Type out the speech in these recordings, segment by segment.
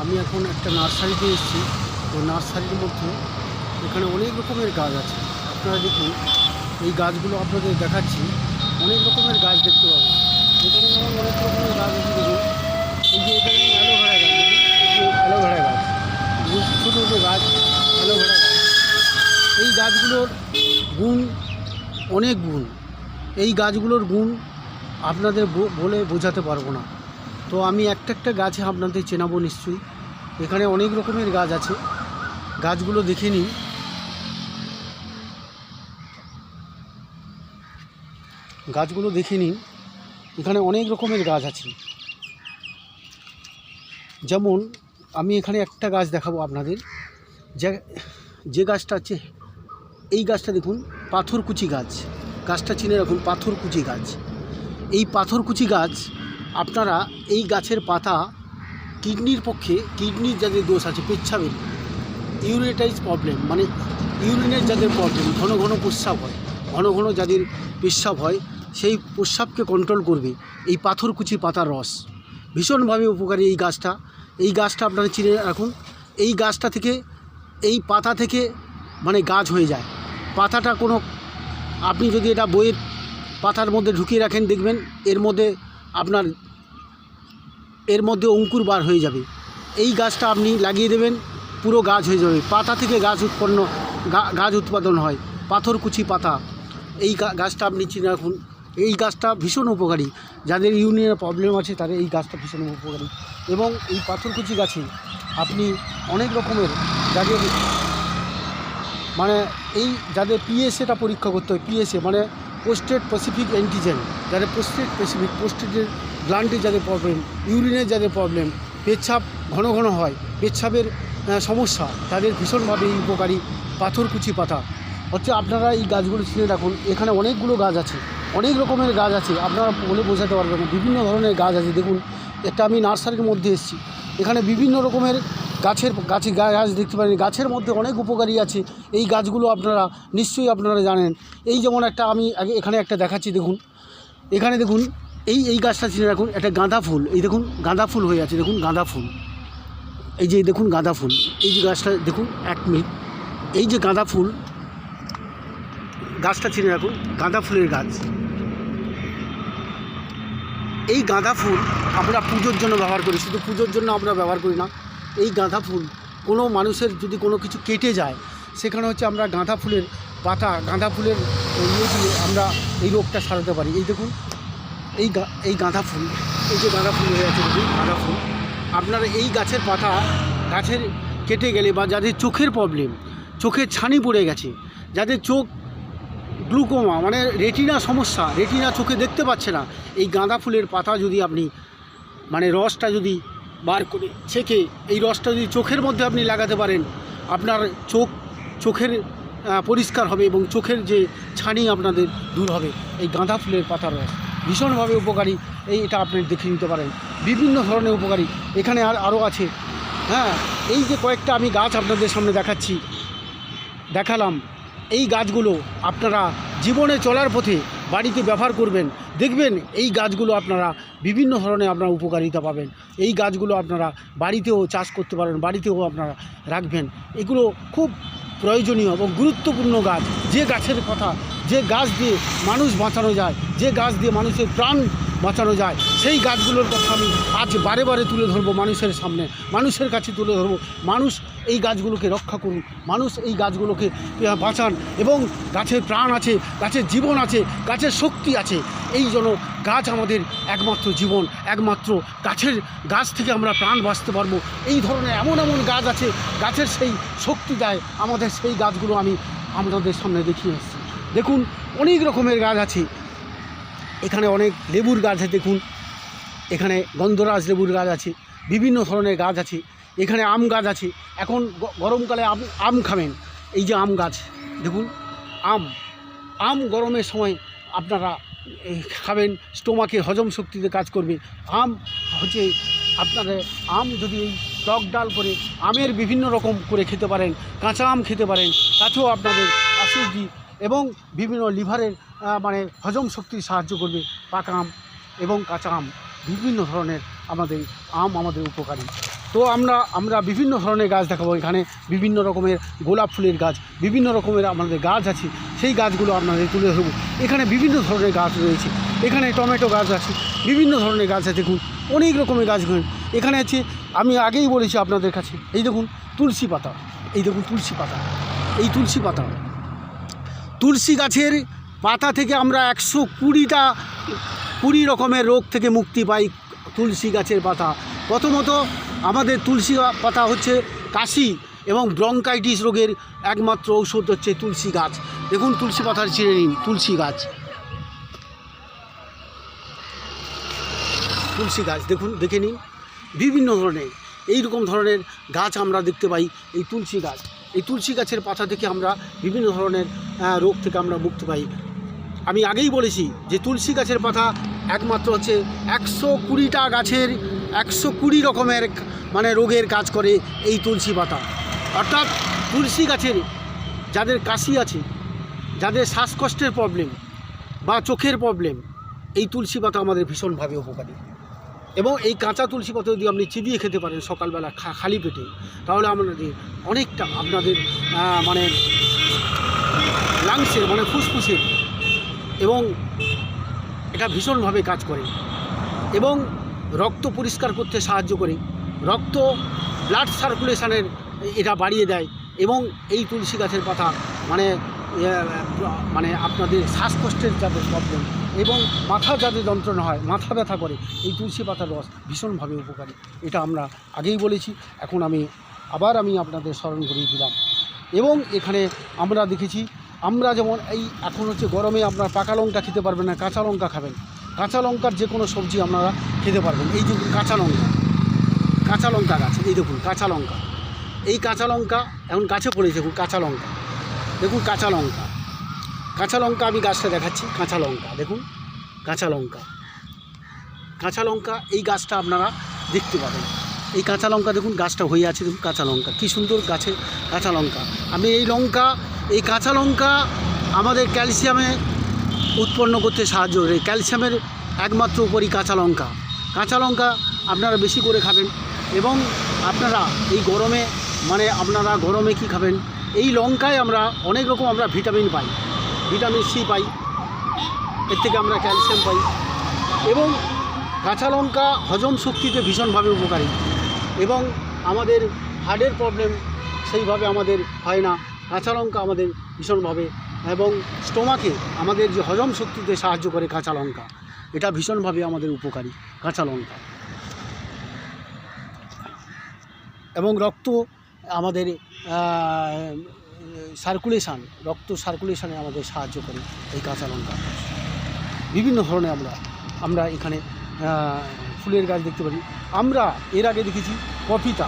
আমি এখন একটা নার্সারিতে এসেছি। তো নার্সারির মধ্যে এখানে অনেক রকমের গাছ আছে। আপনারা দেখুন, এই গাছগুলো আপনাদের দেখাচ্ছি। অনেক রকমের গাছ দেখতে পাবেন এখানে, যেমন অনেক রকমের গাছ আছে। দেখুন, এই যে এখানে অ্যালোভেরা গাছ, দেখুন এই যে অ্যালোভেরা গাছ, ছোটো ছোটো গাছ, অ্যালোভেরা গাছ। এই গাছগুলোর গুণ, অনেক গুণ। এই গাছগুলোর গুণ আপনাদের বলে বোঝাতে পারবো না। তো আমি একটা একটা গাছে আপনাদের চেনাবো নিশ্চয়ই। এখানে অনেক রকমের গাছ আছে, গাছগুলো দেখে নিন। গাছগুলো দেখে নিন, এখানে অনেক রকমের গাছ আছে। যেমন আমি এখানে একটা গাছ দেখাবো আপনাদের, যে গাছটা আছে, এই গাছটা দেখুন, পাথরকুচি গাছ। গাছটা চিনে রাখুন, পাথরকুচি গাছ। এই পাথরকুচি গাছ, আপনারা এই গাছের পাতা কিডনির পক্ষে, কিডনির যাদের দোষ আছে, পেচ্ছাবের ইউরিটাইজ প্রবলেম, মানে ইউরিনের যাদের প্রবলেম, ঘন ঘন প্রস্রাব হয়, ঘন ঘন যাদের পেচ্ছাব হয়, সেই প্রস্রাবকে কন্ট্রোল করবে এই পাথরকুচি পাতার রস। ভীষণভাবে উপকারী এই গাছটা। এই গাছটা আপনারা চিনে রাখুন। এই গাছটা থেকে, এই পাতা থেকে মানে গাছ হয়ে যায়। পাতাটা কোনো, আপনি যদি এটা বইয়ের পাতার মধ্যে ঢুকিয়ে রাখেন, দেখবেন এর মধ্যে আপনার অঙ্কুর বার হয়ে যাবে। এই গাছটা আপনি লাগিয়ে দেবেন, পুরো গাছ হয়ে যাবে। পাতা থেকে গাছ উৎপাদন হয়, পাথরকুচি পাতা। এই গাছটা আপনি চিনে রাখুন। এই গাছটা ভীষণ উপকারী, যাদের ইউরিনের প্রবলেম আছে তাদের এই গাছটা ভীষণ উপকারী। এবং এই পাথরকুচি গাছে আপনি অনেক রকমের, যাদের মানে এই যাদের পিএসএটা পরীক্ষা করতে হয়, পিএসএ মানে পোস্টেড স্পেসিফিক অ্যান্টিজেন, যাদের পোস্টেড স্পেসিফিক, পোস্টেডের গ্ল্যান্ডের যাদের প্রবলেম, ইউরিনের যাদের প্রবলেম, পেচ্ছাপ ঘন ঘন হয়, পেচ্ছাপের সমস্যা, তাদের ভীষণভাবে এই উপকারী পাথরকুচি পাতা হচ্ছে। আপনারা এই গাছগুলো চিনে রাখুন। এখানে অনেকগুলো গাছ আছে, অনেক রকমের গাছ আছে, আপনারা বলে বোঝাতে পারবেন না। বিভিন্ন ধরনের গাছ আছে। দেখুন, একটা আমি নার্সারির মধ্যে এসেছি, এখানে বিভিন্ন রকমের গাছ দেখতে পারেন। গাছের মধ্যে অনেক উপকারী আছে। এই গাছগুলো আপনারা নিশ্চয়ই আপনারা জানেন। এই যেমন একটা আমি এখানে একটা দেখাচ্ছি, দেখুন এখানে দেখুন, এই গাছটা চিনে রাখুন। একটা গাঁদা ফুল, এই দেখুন গাঁদা ফুল হয়ে আছে, দেখুন গাঁদা ফুল, এই যে দেখুন গাঁদা ফুল। এই যে গাছটা দেখুন, 1 মিনিট, এই যে গাঁদা ফুল, গাছটা চিনে রাখুন, গাঁদা ফুলের গাছ। এই গাঁদা ফুল আমরা পুজোর জন্য ব্যবহার করি, শুধু পুজোর জন্য আমরা ব্যবহার করি না। এই গাঁদা ফুল কোনো মানুষের যদি কোনো কিছু কেটে যায়, সেখানে হচ্ছে আমরা গাঁদা ফুলের পাতা, গাঁদা ফুলের ইয়ে দিয়ে আমরা এই রোগটা সারাতে পারি। এই দেখুন, এই গাঁদা ফুল, এই যে গাঁদা ফুল হয়ে আছে, দেখুন গাঁদা ফুল। আপনারা এই গাছের পাতা, গাছের কেটে গেলে, বা যাদের চোখের প্রবলেম, চোখের ছানি পড়ে গেছে, যাদের চোখ গ্লুকোমা মানে রেটিনা সমস্যা, রেটিনা চোখে দেখতে পাচ্ছে না, এই গাঁদা ফুলের পাতা যদি আপনি মানে রসটা যদি বার করে ছেঁকে, এই রসটা যদি চোখের মধ্যে আপনি লাগাতে পারেন, আপনার চোখের পরিষ্কার হবে এবং চোখের যে ছানি আপনাদের দূর হবে। এই গাঁদা ফুলের পাতার রস ভীষণভাবে উপকারী। এটা আপনি দেখে নিতে পারেন, বিভিন্ন ধরনের উপকারী। এখানে আরও আছে। হ্যাঁ, এই যে কয়েকটা আমি গাছ আপনাদের সামনে দেখালাম, এই গাছগুলো আপনারা জীবনে চলার পথে বাড়িতে ব্যবহার করবেন, দেখবেন এই গাছগুলো আপনারা বিভিন্ন ধরনের আপনারা উপকারিতা পাবেন। এই গাছগুলো আপনারা বাড়িতেও চাষ করতে পারেন, বাড়িতেও আপনারা রাখবেন। এগুলো খুব প্রয়োজনীয় এবং গুরুত্বপূর্ণ গাছ। যে গাছের কথা, যে গাছ দিয়ে মানুষ বাঁচানো যায়, যে গাছ দিয়ে মানুষের প্রাণ বাঁচানো যায়, সেই গাছগুলোর কথা আমি আজ বারে বারে তুলে ধরবো মানুষের সামনে, মানুষের কাছে তুলে ধরবো। মানুষ এই গাছগুলোকে রক্ষা করুন, মানুষ এই গাছগুলোকে বাঁচান। এবং গাছের প্রাণ আছে, গাছের জীবন আছে, গাছের শক্তি আছে। এই জন্য গাছ আমাদের একমাত্র জীবন, একমাত্র গাছ থেকে আমরা প্রাণ বাঁচতে পারবো। এই ধরনের এমন গাছ আছে, গাছের সেই শক্তি দেয় আমাদের। সেই গাছগুলো আমি আপনাদের সামনে দেখিয়ে এসেছি। দেখুন, অনেক রকমের গাছ আছে। এখানে অনেক লেবুর গাছ আছে, দেখুন এখানে গন্ধরাজ লেবুর গাছ আছে, বিভিন্ন ধরনের গাছ আছে। এখানে আম গাছ আছে। এখন গরমকালে আম খাবেন। এই যে আম গাছ, দেখুন আম গরমের সময় আপনারা খাবেন, স্টোমাকের হজম শক্তিতে কাজ করবে। আম হচ্ছে আপনাদের, আম যদি এই টক ডাল করে আমের বিভিন্ন রকম করে খেতে পারেন, কাঁচা আম খেতে পারেন, তাতেও আপনাদের অ্যাসিডিটি এবং বিভিন্ন লিভারের মানে হজম শক্তির সাহায্য করবে। পাকা আম এবং কাঁচা আম, বিভিন্ন ধরনের আমাদের উপকারী। তো তো আমরা বিভিন্ন ধরনের গাছ দেখাবো। এখানে বিভিন্ন রকমের গোলাপ ফুলের গাছ, বিভিন্ন রকমের আমাদের গাছ আছে, সেই গাছগুলো আপনাদের তুলে ধরবো। এখানে বিভিন্ন ধরনের গাছ রয়েছে, এখানে টমেটো গাছ আছে, বিভিন্ন ধরনের গাছ আছে, দেখুন অনেক রকমের গাছ। এখানে আছে, আমি আগেই বলেছি আপনাদের কাছে, এই দেখুন তুলসী পাতা, এই দেখুন তুলসী পাতা, এই তুলসী পাতা, তুলসী গাছের পাতা থেকে আমরা 120 রকমের রোগ থেকে মুক্তি পাই। তুলসী গাছের পাতা, প্রথমত আমাদের তুলসী পাতা হচ্ছে কাশি এবং ব্রঙ্কাইটিস রোগের একমাত্র ঔষধ হচ্ছে তুলসী গাছ। দেখুন তুলসী পাতার ছিঁড়ে নিন, তুলসী গাছ, তুলসী গাছ দেখুন, দেখে নিন। বিভিন্ন ধরনের এইরকম ধরনের গাছ আমরা দেখতে পাই। এই তুলসী গাছ, এই তুলসী গাছের পাতা থেকে আমরা বিভিন্ন ধরনের রোগ থেকে আমরা মুক্তি পাই। আমি আগেই বলেছি যে তুলসী গাছের পাতা একমাত্র হচ্ছে 120টা গাছের 120 রকমের মানে রোগের কাজ করে এই তুলসী পাতা। অর্থাৎ তুলসী গাছের যাদের কাশি আছে, যাদের শ্বাসকষ্টের প্রবলেম বা চোখের প্রবলেম, এই তুলসী পাতা আমাদের ভীষণভাবে উপকারী। এবং এই কাঁচা তুলসী পাতা যদি আপনি চিবিয়ে খেতে পারেন সকালবেলা খালি পেটে, তাহলে আমাদের অনেকটা আপনাদের মানে লাংসের মানে ফুসফুসের এবং এটা ভীষণভাবে কাজ করে এবং রক্ত পরিষ্কার করতে সাহায্য করে, রক্ত ব্লাড সার্কুলেশনের এটা বাড়িয়ে দেয়। এবং এই তুলসী গাছের পাতা মানে আপনাদের শ্বাসকষ্টের যাদের প্রবলেম এবং মাথা যাদের যন্ত্রণা হয়, মাথা ব্যথা করে, এই তুলসী পাতার রস ভীষণভাবে উপকারী। এটা আমরা আগেই বলেছি, এখন আমি আপনাদের স্মরণ করিয়ে দিলাম। এবং এখানে আমরা দেখেছি, আমরা যেমন এই এখন হচ্ছে গরমে আপনারা পাকা লঙ্কা খেতে পারবেন না, কাঁচা লঙ্কা খাবেন। কাঁচা লঙ্কার যে কোনো সবজি আপনারা খেতে পারবেন। এই যে কাঁচা লঙ্কা গাছ, এই দেখুন কাঁচা লঙ্কা, এই কাঁচা লঙ্কা এখন গাছে পড়েছে, দেখুন কাঁচা লঙ্কা, দেখুন কাঁচা লঙ্কা আমি গাছটা দেখাচ্ছি। কাঁচা লঙ্কা দেখুন, কাঁচা লঙ্কা এই গাছটা আপনারা দেখতে পাবেন। এই কাঁচা লঙ্কা দেখুন গাছটা হয়ে আছে, দেখুন কাঁচা লঙ্কা কী সুন্দর গাছে কাঁচা লঙ্কা। আমি এই কাঁচা লঙ্কা আমাদের ক্যালসিয়ামে উৎপন্ন করতে সাহায্য করে। ক্যালসিয়ামের একমাত্র উপরই কাঁচা লঙ্কা আপনারা বেশি করে খাবেন। এবং আপনারা এই গরমে আপনারা গরমে কী খাবেন, এই লঙ্কায় আমরা অনেক রকম আমরা ভিটামিন পাই, ভিটামিন সি পাই, এর থেকে আমরা ক্যালসিয়াম পাই। এবং কাঁচা লঙ্কা হজম শক্তিতে ভীষণভাবে উপকারী এবং আমাদের হার্টের প্রবলেম সেইভাবে আমাদের হয় না। কাঁচা লঙ্কা আমাদের ভীষণভাবে এবং স্টোমাকে আমাদের যে হজম শক্তিতে সাহায্য করে কাঁচা লঙ্কা, এটা ভীষণভাবে আমাদের উপকারী কাঁচা লঙ্কা। এবং রক্ত আমাদের রক্ত সার্কুলেশনে আমাদের সাহায্য করে এই কাঁচা লঙ্কা। বিভিন্ন ধরনের আমরা এখানে ফুলের গাছ দেখতে পারি। আমরা এর আগে দেখেছি পপিতা,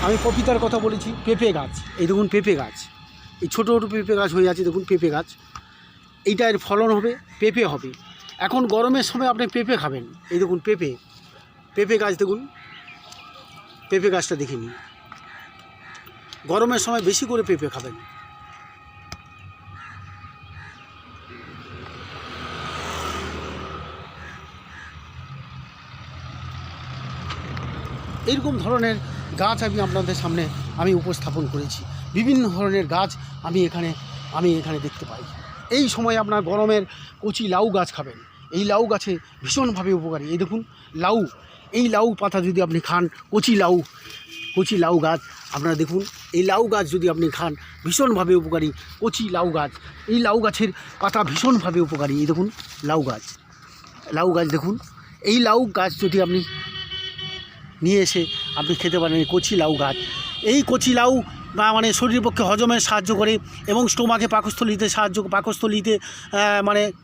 আমি পপিতার কথা বলেছি। পেঁপে গাছ, এই দেখুন পেঁপে গাছ, এই ছোটো ছোটো পেঁপে গাছ হয়ে আছে, দেখুন পেঁপে গাছ, এইটা এর ফলন হবে, পেঁপে হবে। এখন গরমের সময় আপনি পেঁপে খাবেন, এই দেখুন পেঁপে গাছ, দেখুন পেঁপে গাছটা দেখে নিন। গরমের সময় বেশি করে পেঁপে খাবেন। এইরকম ধরনের গাছ আমি আপনাদের সামনে উপস্থাপন করেছি। বিভিন্ন ধরনের গাছ আমি এখানে দেখতে পাই। এই সময় আপনার গরমের কচি লাউ গাছ খাবেন, এই লাউ গাছে ভীষণভাবে উপকারী। এই দেখুন লাউ, এই লাউ পাতা যদি আপনি খান, কচি লাউ গাছ আপনারা দেখুন, এই লাউ গাছ যদি আপনি খান ভীষণভাবে উপকারী। কচি লাউ গাছ, এই লাউ গাছের পাতা ভীষণভাবে উপকারী। এই দেখুন লাউ গাছ দেখুন, এই লাউ গাছ যদি আপনি নিয়ে এসে আপনি খেতে পারেন। কচি লাউ গাছ, এই কচি লাউ শরীরের পক্ষে হজমে সাহায্য করে এবং স্টোমাকে পাকস্থলীতে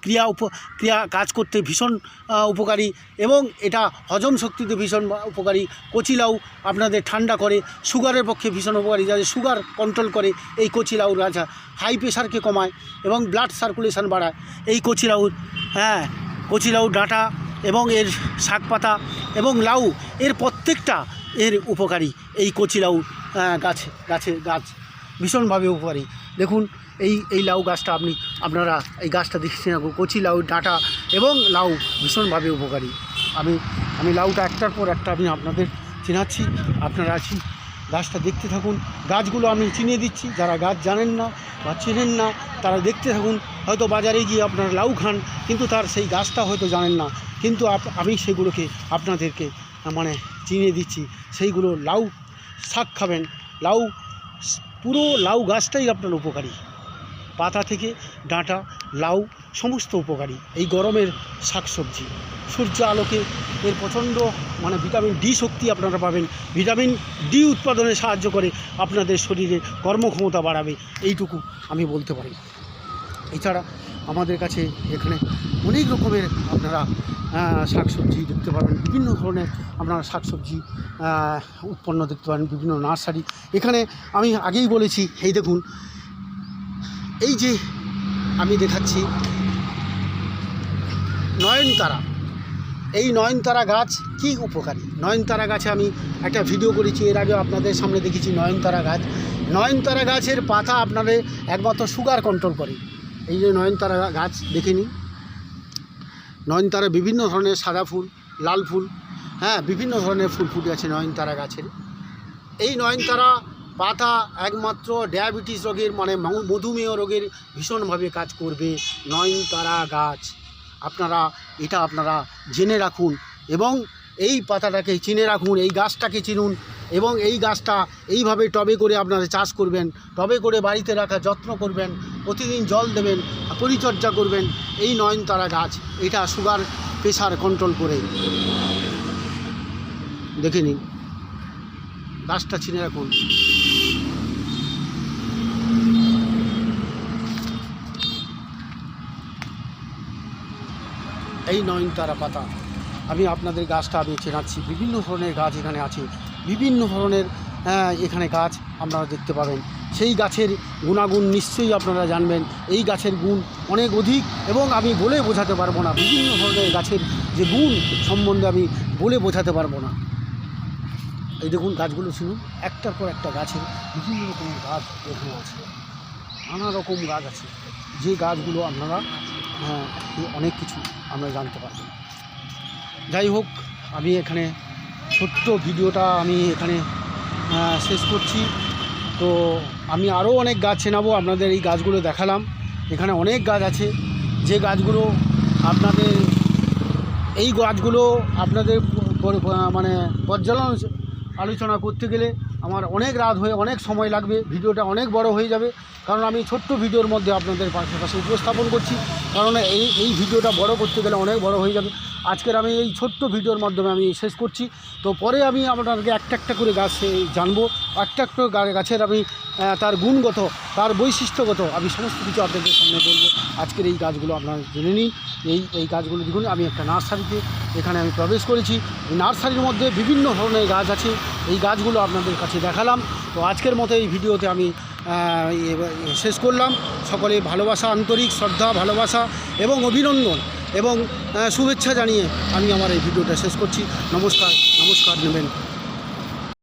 ক্রিয়া কাজ করতে ভীষণ উপকারী এবং এটা হজম শক্তিতে ভীষণ উপকারী। কচি লাউ আপনাদের ঠান্ডা করে, সুগারের পক্ষে ভীষণ উপকারী, যাদের সুগার কন্ট্রোল করে এই কচি লাউ গাছ, হাই প্রেশারকে কমায় এবং ব্লাড সার্কুলেশন বাড়ায়। এই কচি লাউ ডাঁটা এবং এর শাক পাতা এবং লাউ এর প্রত্যেকটা এর উপকারী। এই কচি লাউ গাছ ভীষণভাবে উপকারী। দেখুন এই লাউ গাছটা আপনারা এই গাছটা দেখছেন, কচি লাউ ডাঁটা এবং লাউ ভীষণভাবে উপকারী। আমি লাউটা একটার পর একটা আপনাদের চেনাচ্ছি, আপনারা আছি, গাছটা দেখতে থাকুন। গাছগুলো আমি চিনিয়ে দিচ্ছি, যারা গাছ জানেন না বা চেনেন না তারা দেখতে থাকুন। হয়তো বাজারে গিয়ে আপনারা লাউ খান, কিন্তু তার সেই গাছটা হয়তো জানেন না, কিন্তু আমি সেগুলোকে আপনাদেরকে মানে চিনিয়ে দিচ্ছি। সেইগুলো লাউ শাক খাবেন, লাউ পুরো লাউ গাছটাই আপনার উপকারী, পাতা থেকে ডাঁটা, লাউ সমস্ত উপকারী। এই গরমের শাকসবজি, সূর্য আলোকে এর প্রচণ্ড মানে ভিটামিন ডি শক্তি আপনারা পাবেন, ভিটামিন ডি উৎপাদনে সাহায্য করে, আপনাদের শরীরে কর্মক্ষমতা বাড়াবে, এইটুকু আমি বলতে পারি। এছাড়া আমাদের কাছে এখানে অনেক রকমের আপনারা শাকসবজি দেখতে পাবেন, বিভিন্ন ধরনের আপনারা শাকসবজি উৎপন্ন দেখতে পাবেন, বিভিন্ন নার্সারি এখানে। আমি আগেই বলেছি, এই দেখুন, এই যে আমি দেখাচ্ছি নয়নতারা, এই নয়নতারা গাছ কি উপকারী। নয়নতারা গাছে আমি একটা ভিডিও করেছি, এর আগে আপনাদের সামনে দেখেছি নয়নতারা গাছ। নয়নতারা গাছের পাতা আপনাদের একমাত্র সুগার কন্ট্রোল করে। এই যে নয়নতারা গাছ দেখে নিন, নয়নতারা বিভিন্ন ধরনের সাদা ফুল, লাল ফুল, হ্যাঁ বিভিন্ন ধরনের ফুল ফুটে আছে নয়নতারা গাছের। এই নয়নতারা পাতা একমাত্র ডায়াবেটিস রোগের মানে মধুমেহ রোগের ভীষণভাবে কাজ করবে নয়নতারা গাছ। আপনারা আপনারা জেনে রাখুন এবং এই পাতাটাকে চিনে রাখুন, এই গাছটাকে চিনুন এবং এই গাছটা এইভাবে টবে করে আপনারা চাষ করবেন, টবে করে বাড়িতে রাখা যত্ন করবেন, প্রতিদিন জল দেবেন, পরিচর্যা করবেন। এই নয়নতারা গাছ এটা সুগার প্রেশার কন্ট্রোল করে। দেখে নিন, গাছটা চিনে রাখুন। এই নয়নতারা পাতা আমি আপনাদের গাছটা আমি চেনাচ্ছি, বিভিন্ন ধরনের গাছ এখানে আছে, বিভিন্ন ধরনের এখানে গাছ আপনারা দেখতে পাবেন। সেই গাছের গুণাগুণ নিশ্চয়ই আপনারা জানবেন। এই গাছের গুণ অনেক অধিক এবং আমি বলে বোঝাতে পারবো না, বিভিন্ন ধরনের গাছের যে গুণ সম্বন্ধে আমি বলে বোঝাতে পারবো না। এই দেখুন গাছগুলো শুনুন, একটার পর একটা গাছের বিভিন্ন রকমের গাছ এখানে আছে, নানা রকম গাছ আছে, যে গাছগুলো আপনারা অনেক কিছু আমরা জানতে পারবেন। যাই হোক, আমি এখানে ছোট্ট ভিডিওটা আমি এখানে শেষ করছি। তো আমি আরও অনেক গাছ চেনাবো, আপনাদের এই গাছগুলো দেখালাম। এখানে অনেক গাছ আছে, যে গাছগুলো আপনাদের এই গাছগুলো আপনাদের মানে পর্যালোচনা আলোচনা করতে গেলে আমার অনেক রাত হয়ে অনেক সময় লাগবে, ভিডিওটা অনেক বড় হয়ে যাবে। কারণ আমি ছোট্ট ভিডিওর মধ্যে আপনাদের পাশে উপস্থাপন করছি, কারণ এই ভিডিওটা বড় করতে গেলে অনেক বড় হয়ে যাবে। আজকের আমি এই ছোট্ট ভিডিওর মাধ্যমে আমি শেষ করছি। তো পরে আমি আপনাদেরকে একটা একটা করে গাছ জানবো, একটা একটা গাছের আমি তার গুণগত, তার বৈশিষ্ট্যগত আমি সমস্ত কিছু আপনাদের সামনে বলবো। আজকের এই গাছগুলো আপনারা জেনে নিন। এই গাছগুলো দেখুন, আমি একটা নার্সারিতে এখানে আমি প্রবেশ করেছি। এই নার্সারির মধ্যে বিভিন্ন ধরনের গাছ আছে, এই গাছগুলো আপনাদের কাছে দেখালাম। তো আজকের মতো এই ভিডিওতে আমি শেষ করলাম। সকলে ভালোবাসা, আন্তরিক শ্রদ্ধা, ভালোবাসা এবং অভিনন্দন এবং শুভেচ্ছা জানিয়ে আমি আমার এই ভিডিওটা শেষ করছি। নমস্কার নেবেন।